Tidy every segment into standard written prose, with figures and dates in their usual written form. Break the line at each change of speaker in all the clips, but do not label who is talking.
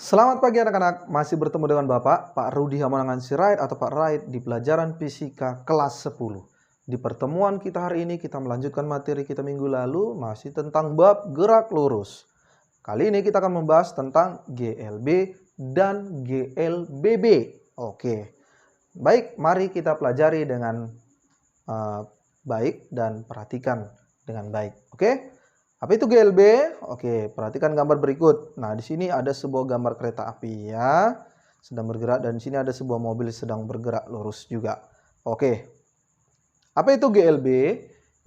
Selamat pagi anak-anak, masih bertemu dengan Bapak, Pak Rudi Hamonangan Sirait atau Pak Rait di pelajaran Fisika kelas 10. Di pertemuan kita hari ini kita melanjutkan materi kita minggu lalu masih tentang bab gerak lurus. Kali ini kita akan membahas tentang GLB dan GLBB. Oke, baik, mari kita pelajari dengan baik dan perhatikan dengan baik. Oke. Apa itu GLB? Oke, perhatikan gambar berikut. Nah, di sini ada sebuah gambar kereta api ya, sedang bergerak, dan di sini ada sebuah mobil sedang bergerak lurus juga. Oke. Apa itu GLB?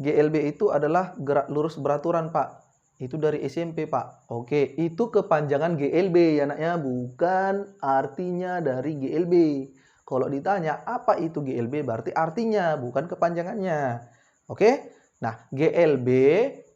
GLB itu adalah gerak lurus beraturan, Pak. Itu dari SMP, Pak. Oke, itu kepanjangan GLB ya, anaknya, bukan artinya dari GLB. Kalau ditanya apa itu GLB, berarti artinya, bukan kepanjangannya. Oke? Nah, GLB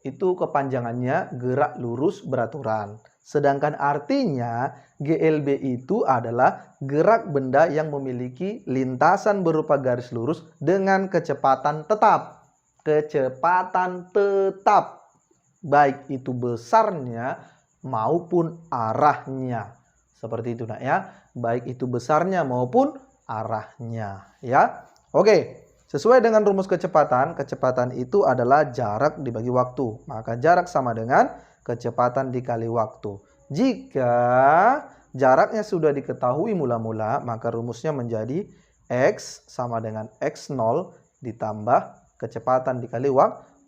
itu kepanjangannya gerak lurus beraturan. Sedangkan artinya GLB itu adalah gerak benda yang memiliki lintasan berupa garis lurus dengan kecepatan tetap. Kecepatan tetap. Baik itu besarnya maupun arahnya. Seperti itu nak ya. Baik itu besarnya maupun arahnya ya. Oke. Sesuai dengan rumus kecepatan, kecepatan itu adalah jarak dibagi waktu. Maka jarak sama dengan kecepatan dikali waktu. Jika jaraknya sudah diketahui mula-mula, maka rumusnya menjadi X sama dengan X0 ditambah kecepatan dikali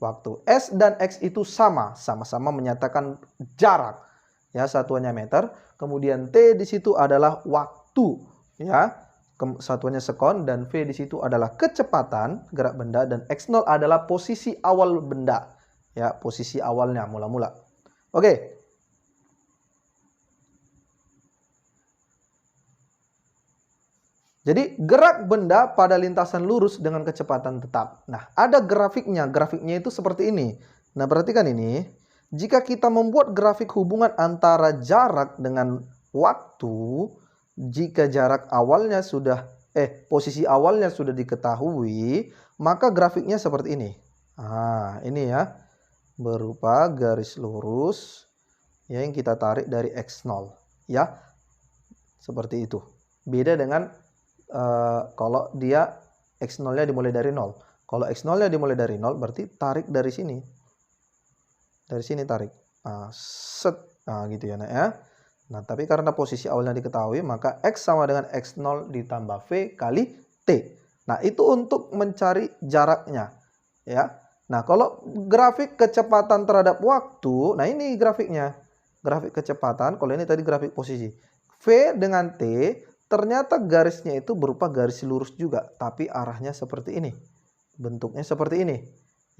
waktu. S dan X itu sama-sama menyatakan jarak. Ya, satuannya meter. Kemudian T di situ adalah waktu, ya. Satuannya sekon, dan V di situ adalah kecepatan gerak benda, dan X0 adalah posisi awal benda. Ya, posisi awalnya mula-mula. Oke. Jadi gerak benda pada lintasan lurus dengan kecepatan tetap. Nah, ada grafiknya. Grafiknya itu seperti ini. Nah, perhatikan ini. Jika kita membuat grafik hubungan antara jarak dengan waktu, jika jarak awalnya sudah posisi awalnya sudah diketahui, maka grafiknya seperti ini. Nah, ini ya, berupa garis lurus ya, yang kita tarik dari X0 ya. Seperti itu. Beda dengan kalau dia X0-nya dimulai dari 0. Kalau X0-nya dimulai dari 0 berarti tarik dari sini. Dari sini tarik. Nah, set. Nah, gitu ya, nak ya. Nah, tapi karena posisi awalnya diketahui, maka X sama dengan X0 ditambah V kali T. Nah, itu untuk mencari jaraknya. Ya. Nah, kalau grafik kecepatan terhadap waktu, nah ini grafiknya. Grafik kecepatan, kalau ini tadi grafik posisi. V dengan T, ternyata garisnya itu berupa garis lurus juga, tapi arahnya seperti ini. Bentuknya seperti ini.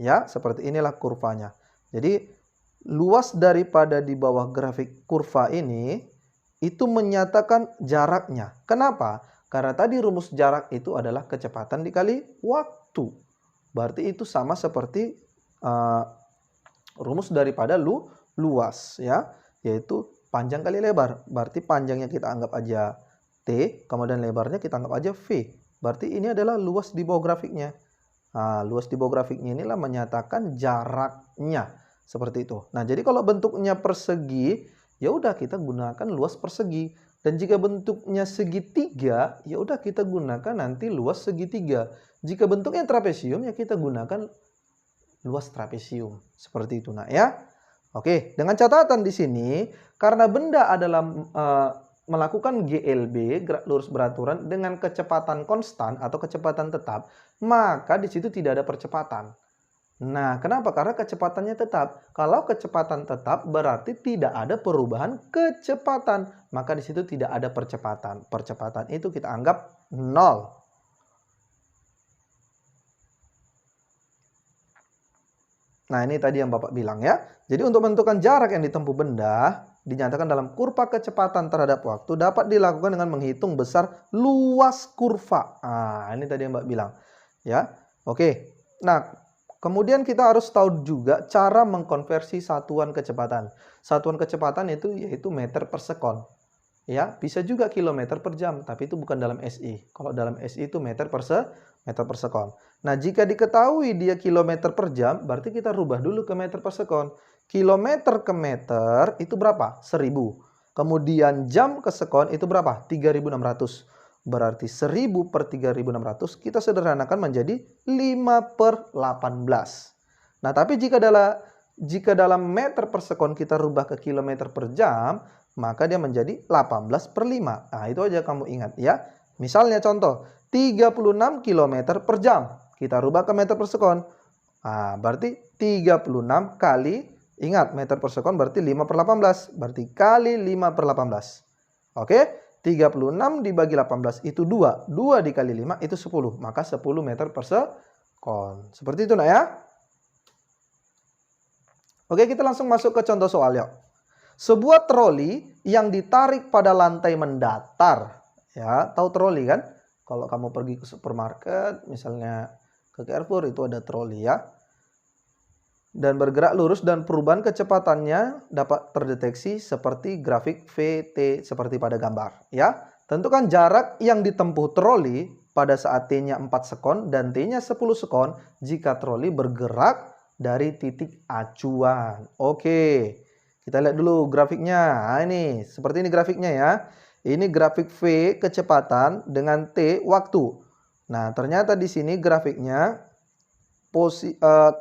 Ya, seperti inilah kurvanya. Jadi, luas daripada di bawah grafik kurva ini itu menyatakan jaraknya. Kenapa? Karena tadi rumus jarak itu adalah kecepatan dikali waktu. Berarti itu sama seperti rumus daripada luas ya, yaitu panjang kali lebar. Berarti panjangnya kita anggap aja T, kemudian lebarnya kita anggap aja V. Berarti ini adalah luas di bawah grafiknya. Nah, luas di bawah grafiknya inilah menyatakan jaraknya. Seperti itu. Nah, jadi kalau bentuknya persegi, ya udah kita gunakan luas persegi. Dan jika bentuknya segitiga, ya udah kita gunakan nanti luas segitiga. Jika bentuknya trapesium, ya kita gunakan luas trapesium. Seperti itu, nak ya. Oke, dengan catatan di sini, karena benda adalah melakukan GLB, gerak lurus beraturan, dengan kecepatan konstan atau kecepatan tetap, maka di situ tidak ada percepatan. Nah, kenapa? Karena kecepatannya tetap. Kalau kecepatan tetap berarti tidak ada perubahan kecepatan. Maka di situ tidak ada percepatan. Percepatan itu kita anggap 0. Nah, ini tadi yang Bapak bilang ya. Jadi untuk menentukan jarak yang ditempuh benda, dinyatakan dalam kurva kecepatan terhadap waktu dapat dilakukan dengan menghitung besar luas kurva. Nah, ini tadi yang Bapak bilang. Ya, oke. Nah, kemudian kita harus tahu juga cara mengkonversi satuan kecepatan. Satuan kecepatan itu yaitu meter per sekon. Ya, bisa juga kilometer per jam, tapi itu bukan dalam SI. Kalau dalam SI itu meter per sekon. Nah, jika diketahui dia kilometer per jam, berarti kita rubah dulu ke meter per sekon. Kilometer ke meter itu berapa? 1000. Kemudian jam ke sekon itu berapa? 3.600. Berarti 1000 per 3.600 kita sederhanakan menjadi 5/18. Nah, tapi jika dalam meter per sekon kita rubah ke kilometer per jam, maka dia menjadi 18/5. Nah, itu aja kamu ingat ya. Misalnya contoh, 36 km per jam. Kita rubah ke meter per sekon. Nah, berarti 36 kali, ingat meter per sekon berarti 5/18. Berarti kali 5/18. Oke, 36 dibagi 18 itu 2. 2 dikali 5 itu 10. Maka 10 meter per sekon. Seperti itu nak ya. Oke, kita langsung masuk ke contoh soal yuk. Sebuah troli yang ditarik pada lantai mendatar. Ya, tahu troli kan? Kalau kamu pergi ke supermarket, misalnya ke Carrefour, itu ada troli ya. Dan bergerak lurus dan perubahan kecepatannya dapat terdeteksi seperti grafik VT seperti pada gambar. Ya, tentukan jarak yang ditempuh troli pada saat T-nya 4 sekon dan T-nya 10 sekon jika troli bergerak dari titik acuan. Oke, kita lihat dulu grafiknya. Nah, ini seperti ini grafiknya ya. Ini grafik V kecepatan dengan T waktu. Nah, ternyata di sini grafiknya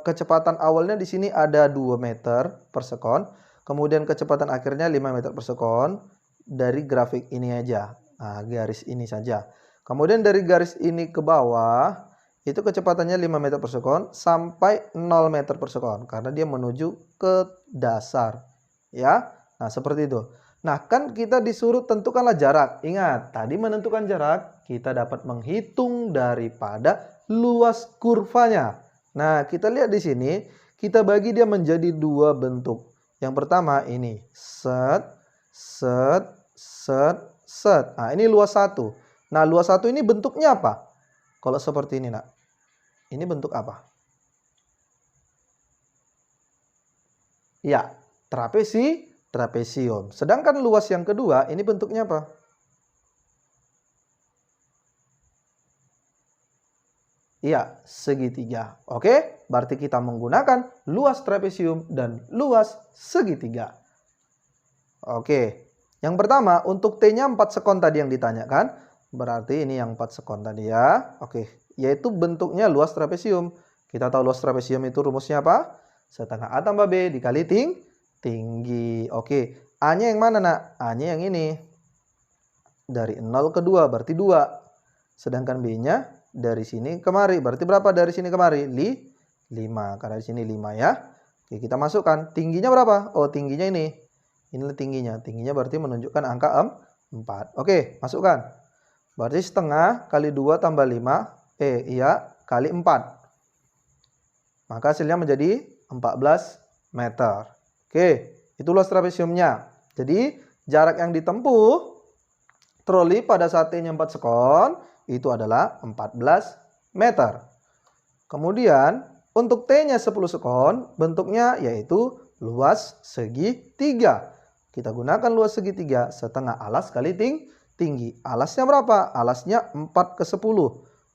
kecepatan awalnya di sini ada 2 meter per sekon. Kemudian kecepatan akhirnya 5 meter per sekon. Dari grafik ini aja. Nah, garis ini saja. Kemudian dari garis ini ke bawah, itu kecepatannya 5 meter per sekon sampai 0 meter per sekon. Karena dia menuju ke dasar. Ya, nah seperti itu. Nah, kan kita disuruh tentukanlah jarak. Ingat, tadi menentukan jarak, kita dapat menghitung daripada luas kurvanya. Nah, kita lihat di sini, kita bagi dia menjadi 2 bentuk. Yang pertama ini, set, set, set, set. Nah, ini luas 1. Nah, luas 1 ini bentuknya apa? Kalau seperti ini, nak. Ini bentuk apa? Ya, trapesium. Sedangkan luas yang kedua ini bentuknya apa? Iya, segitiga. Oke, berarti kita menggunakan luas trapesium dan luas segitiga. Oke, yang pertama untuk T-nya 4 sekon tadi yang ditanyakan. Berarti ini yang 4 sekon tadi ya. Oke, yaitu bentuknya luas trapesium. Kita tahu luas trapesium itu rumusnya apa? Setengah A tambah B dikali tinggi. Oke, A-nya yang mana nak? A-nya yang ini. Dari 0 ke 2 berarti 2. Sedangkan B-nya dari sini kemari. Berarti berapa dari sini kemari? 5. Karena di sini 5 ya. Oke, kita masukkan. Tingginya berapa? Oh, tingginya ini. Inilah tingginya. Tingginya berarti menunjukkan angka 4. Oke, masukkan. Berarti setengah kali 2 tambah 5. Kali 4. Maka hasilnya menjadi 14 meter. Oke, itu luas trapesiumnya. Jadi jarak yang ditempuh troli pada saat T-nya 4 sekon itu adalah 14 meter. Kemudian untuk T-nya 10 sekon bentuknya yaitu luas segitiga. Kita gunakan luas segitiga setengah alas kali tinggi. Alasnya berapa? Alasnya 4 ke 10.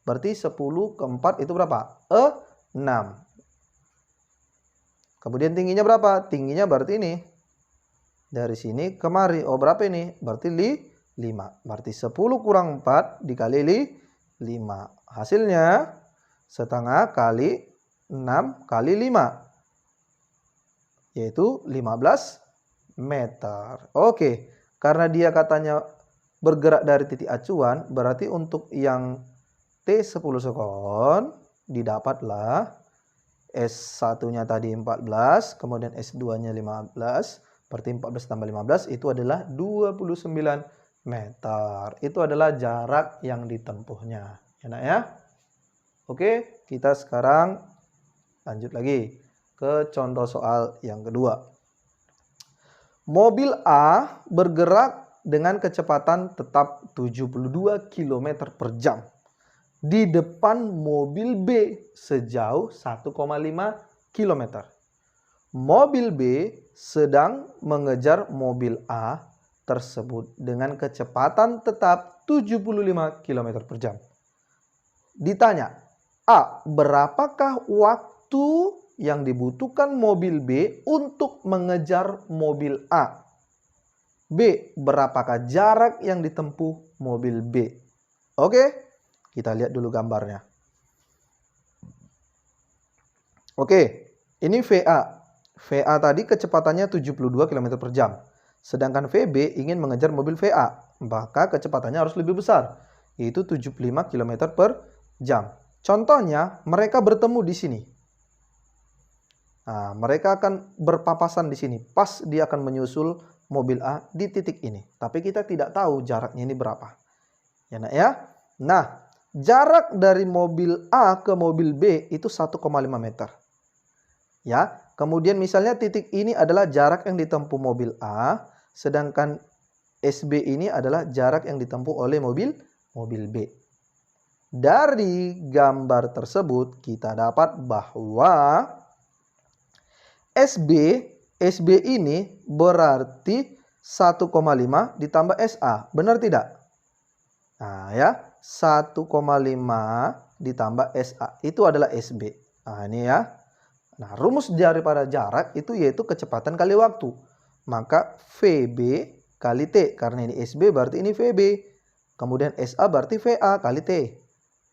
Berarti 10 ke 4 itu berapa? 6. Kemudian tingginya berapa? Tingginya berarti ini. Dari sini kemari. Oh, berapa ini? Berarti 5. Berarti 10 kurang 4 dikali 5. Hasilnya setengah kali 6 kali 5. Yaitu 15 meter. Oke. Karena dia katanya bergerak dari titik acuan. Berarti untuk yang T10 sekon didapatlah S1-nya tadi 14, kemudian S2-nya 15, berarti 14 tambah 15 itu adalah 29 meter. Itu adalah jarak yang ditempuhnya. Enak ya? Oke, kita sekarang lanjut lagi ke contoh soal yang kedua. Mobil A bergerak dengan kecepatan tetap 72 km per jam. Di depan mobil B sejauh 1,5 km. Mobil B sedang mengejar mobil A tersebut dengan kecepatan tetap 75 km per jam. Ditanya, A, berapakah waktu yang dibutuhkan mobil B untuk mengejar mobil A? B. Berapakah jarak yang ditempuh mobil B? Oke, kita lihat dulu gambarnya. Oke, ini VA. VA tadi kecepatannya 72 km per jam. Sedangkan VB ingin mengejar mobil VA, maka kecepatannya harus lebih besar, yaitu 75 km per jam. Contohnya, mereka bertemu di sini. Nah, mereka akan berpapasan di sini. Pas dia akan menyusul mobil A di titik ini. Tapi kita tidak tahu jaraknya ini berapa. Ya, nak ya. Nah, jarak dari mobil A ke mobil B itu 1,5 meter. Ya, kemudian misalnya titik ini adalah jarak yang ditempuh mobil A, sedangkan SB ini adalah jarak yang ditempuh oleh mobil B. Dari gambar tersebut kita dapat bahwa SB ini berarti 1,5 ditambah SA. Benar tidak? Nah ya, 1,5 ditambah SA itu adalah SB. Nah ini ya. Nah, rumus daripada jarak itu yaitu kecepatan kali waktu. Maka VB kali T. Karena ini SB berarti ini VB. Kemudian SA berarti VA kali T.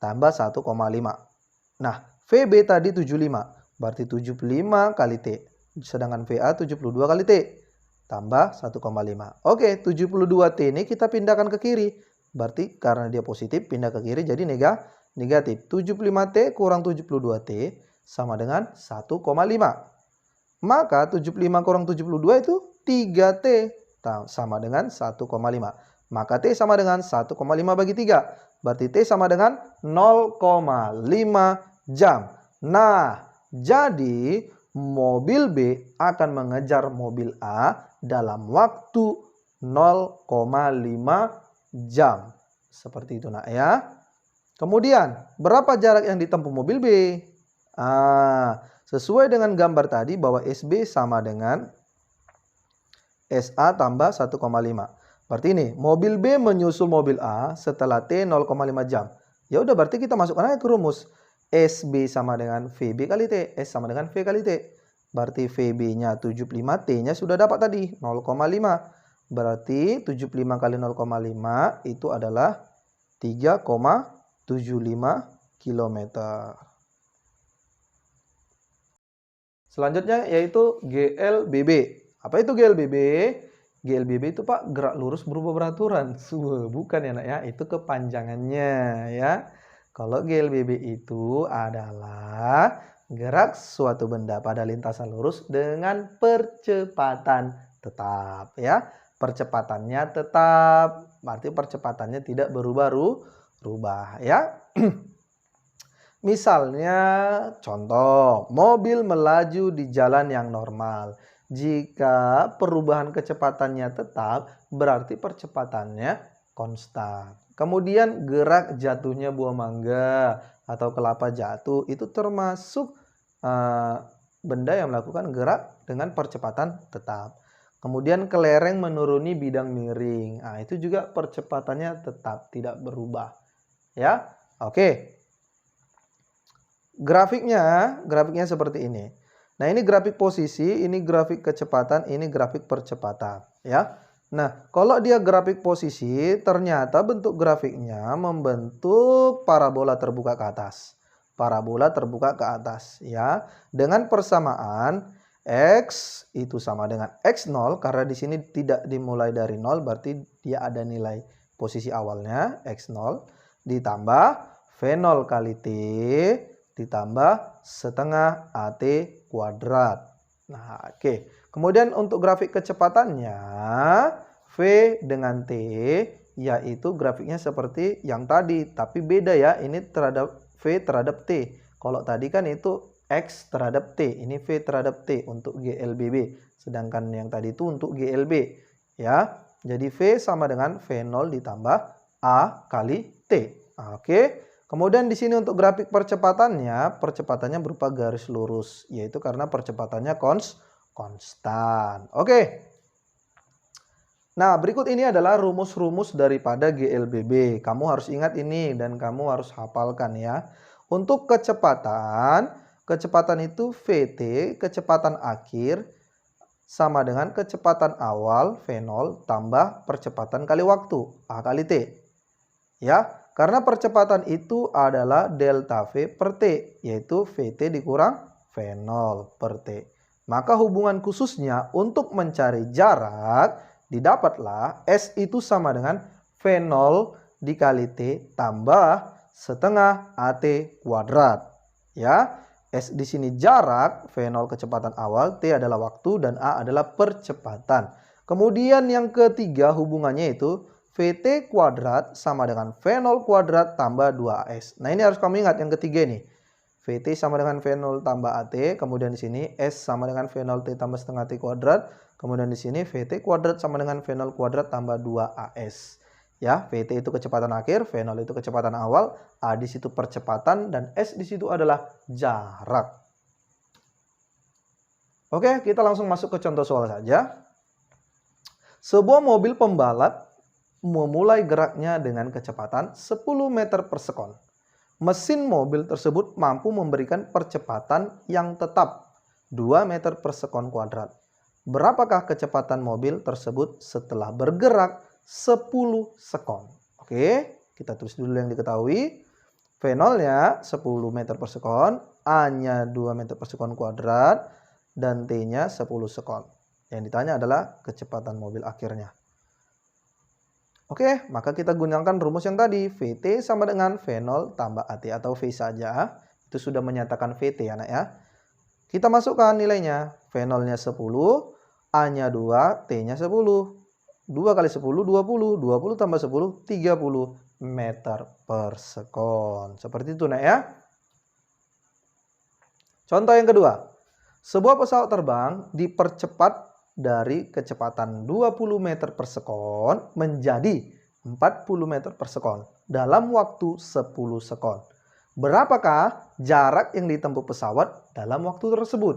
Tambah 1,5. Nah, VB tadi 75. Berarti 75 kali T. Sedangkan VA 72 kali T. Tambah 1,5. Oke, 72T ini kita pindahkan ke kiri. Berarti karena dia positif, pindah ke kiri jadi negatif. 75T kurang 72T. Sama dengan 1,5. Maka 75 kurang 72 itu 3T. Sama dengan 1,5. Maka T sama dengan 1,5 bagi 3. Berarti T sama dengan 0,5 jam. Nah, jadi mobil B akan mengejar mobil A dalam waktu 0,5 jam. Seperti itu nak ya. Kemudian, berapa jarak yang ditempuh mobil B? Sesuai dengan gambar tadi bahwa SB sama dengan SA tambah 1,5. Berarti ini mobil B menyusul mobil A setelah T 0,5 jam. Ya udah berarti kita masukkan aja ke rumus. SB sama dengan VB kali T, S sama dengan V kali T. Berarti VB-nya 75, T-nya sudah dapat tadi 0,5. Berarti 75 kali 0,5 itu adalah 3,75 km. Selanjutnya yaitu GLBB. Apa itu GLBB? GLBB itu Pak gerak lurus berubah beraturan. Bukan ya nak ya, itu kepanjangannya ya. Kalau GLBB itu adalah gerak suatu benda pada lintasan lurus dengan percepatan tetap ya. Percepatannya tetap, berarti percepatannya tidak berubah ya. Misalnya contoh, mobil melaju di jalan yang normal. Jika perubahan kecepatannya tetap, berarti percepatannya konstan. Kemudian gerak jatuhnya buah mangga atau kelapa jatuh, itu termasuk benda yang melakukan gerak dengan percepatan tetap. Kemudian kelereng menuruni bidang miring. Nah, itu juga percepatannya tetap, tidak berubah. Ya, oke. Grafiknya seperti ini. Nah, ini grafik posisi, ini grafik kecepatan, ini grafik percepatan, ya. Nah, kalau dia grafik posisi, ternyata bentuk grafiknya membentuk parabola terbuka ke atas. Parabola terbuka ke atas, ya. Dengan persamaan X itu sama dengan X0, karena di sini tidak dimulai dari 0, berarti dia ada nilai posisi awalnya, X0, ditambah V0 kali T, ditambah setengah AT kuadrat. Nah, oke. Kemudian untuk grafik kecepatannya, V dengan T, yaitu grafiknya seperti yang tadi. Tapi beda ya, ini terhadap V terhadap T. Kalau tadi kan itu X terhadap T, ini V terhadap T untuk GLBB. Sedangkan yang tadi itu untuk GLB. Ya, jadi V sama dengan V0 ditambah A kali T. Oke. Kemudian di sini untuk grafik percepatannya berupa garis lurus, yaitu karena percepatannya konstan. Oke. Nah, berikut ini adalah rumus-rumus daripada GLBB. Kamu harus ingat ini dan kamu harus hafalkan ya. Untuk kecepatan itu VT, kecepatan akhir sama dengan kecepatan awal V0 tambah percepatan kali waktu, A kali T. Ya, karena percepatan itu adalah delta V per T, yaitu VT dikurang V0 per T. Maka hubungan khususnya untuk mencari jarak, didapatlah S itu sama dengan V0 dikali T tambah setengah AT kuadrat. Ya, S di sini jarak, V0 kecepatan awal, T adalah waktu, dan A adalah percepatan. Kemudian yang ketiga hubungannya itu VT kuadrat sama dengan V0 kuadrat tambah 2AS. Nah, ini harus kamu ingat yang ketiga nih. VT sama dengan V0 tambah AT, kemudian di sini S sama dengan V0T tambah setengah T kuadrat, kemudian di sini VT kuadrat sama dengan V0 kuadrat tambah 2AS. Ya, VT itu kecepatan akhir, V0 itu kecepatan awal, A di situ percepatan, dan S di situ adalah jarak. Oke, kita langsung masuk ke contoh soal saja. Sebuah mobil pembalap memulai geraknya dengan kecepatan 10 meter per sekon. Mesin mobil tersebut mampu memberikan percepatan yang tetap 2 meter per sekon kuadrat. Berapakah kecepatan mobil tersebut setelah bergerak 10 sekon? Oke, kita tulis dulu yang diketahui. V0-nya 10 meter per sekon, A-nya 2 meter per sekon kuadrat, dan T-nya 10 sekon. Yang ditanya adalah kecepatan mobil akhirnya. Oke, maka kita gunakan rumus yang tadi. VT sama dengan V0 tambah AT atau V saja. Itu sudah menyatakan VT ya, anak ya. Kita masukkan nilainya. V0-nya 10, A-nya 2, T-nya 10. 2 kali 10, 20. 20 tambah 10, 30 meter per sekon. Seperti itu, nak ya. Contoh yang kedua. Sebuah pesawat terbang dipercepat dari kecepatan 20 meter per sekon menjadi 40 meter per sekon dalam waktu 10 sekon. Berapakah jarak yang ditempuh pesawat dalam waktu tersebut?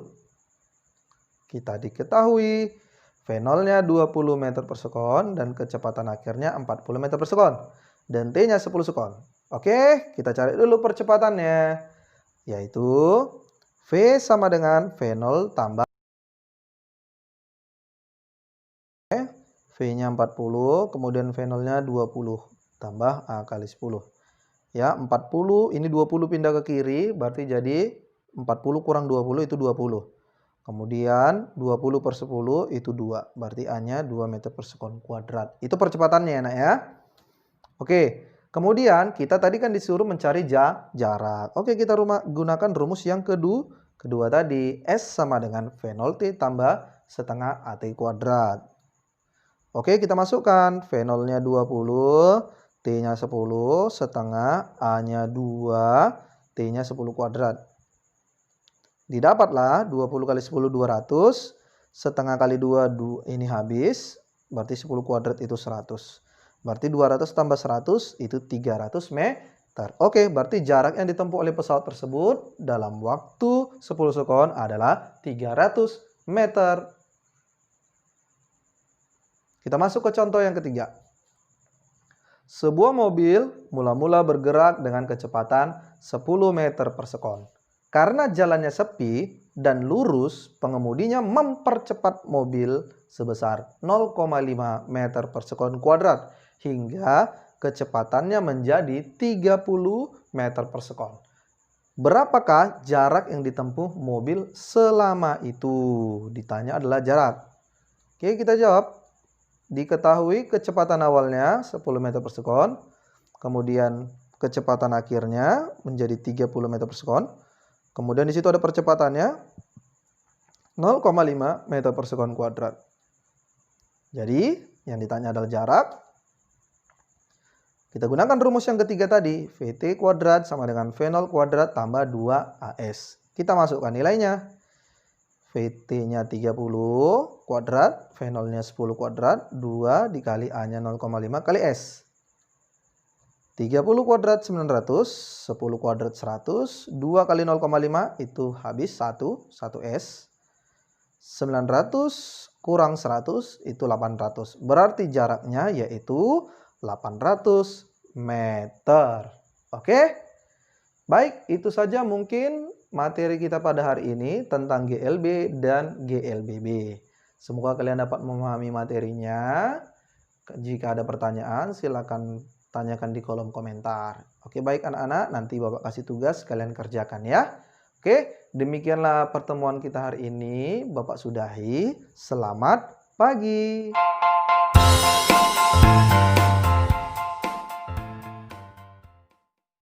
Kita diketahui V0-nya 20 meter per sekon dan kecepatan akhirnya 40 meter per sekon. Dan T-nya 10 sekon. Oke, kita cari dulu percepatannya. Yaitu V sama dengan V0 tambah V-nya 40, kemudian V0-nya 20, tambah A kali 10. Ya, 40, ini 20 pindah ke kiri, berarti jadi 40 kurang 20 itu 20. Kemudian 20 per 10 itu 2, berarti A-nya 2 meter per sekon kuadrat. Itu percepatannya, nak ya. Oke, kemudian kita tadi kan disuruh mencari jarak. Oke, kita gunakan rumus yang kedua tadi. S sama dengan V0T tambah setengah AT kuadrat. Oke, kita masukkan V0-nya 20, T-nya 10, setengah, A-nya 2, T-nya 10 kuadrat. Didapatlah 20 kali 10, 200, setengah kali 2, ini habis, berarti 10 kuadrat itu 100. Berarti 200 tambah 100 itu 300 meter. Oke, berarti jarak yang ditempuh oleh pesawat tersebut dalam waktu 10 sekon adalah 300 meter. Kita masuk ke contoh yang ketiga. Sebuah mobil mula-mula bergerak dengan kecepatan 10 meter per sekon. Karena jalannya sepi dan lurus, pengemudinya mempercepat mobil sebesar 0,5 meter per sekon kuadrat hingga kecepatannya menjadi 30 meter per sekon. Berapakah jarak yang ditempuh mobil selama itu? Ditanya adalah jarak. Oke, kita jawab. Diketahui kecepatan awalnya 10 meter per sekon, kemudian kecepatan akhirnya menjadi 30 meter per sekon, kemudian di situ ada percepatannya 0,5 meter per sekon kuadrat. Jadi yang ditanya adalah jarak. Kita gunakan rumus yang ketiga tadi, VT kuadrat sama dengan V0 kuadrat tambah 2AS. Kita masukkan nilainya. VT-nya 30 kuadrat, V0-nya 10 kuadrat, 2 dikali A-nya 0,5 kali S. 30 kuadrat 900, 10 kuadrat 100, 2 kali 0,5 itu habis 1 S. 900 kurang 100 itu 800. Berarti jaraknya yaitu 800 meter. Oke? Baik, itu saja mungkin materi kita pada hari ini tentang GLB dan GLBB. Semoga kalian dapat memahami materinya. Jika ada pertanyaan, silakan tanyakan di kolom komentar. Oke, baik anak-anak, nanti Bapak kasih tugas, kalian kerjakan ya. Oke, demikianlah pertemuan kita hari ini. Bapak sudahi. Selamat pagi.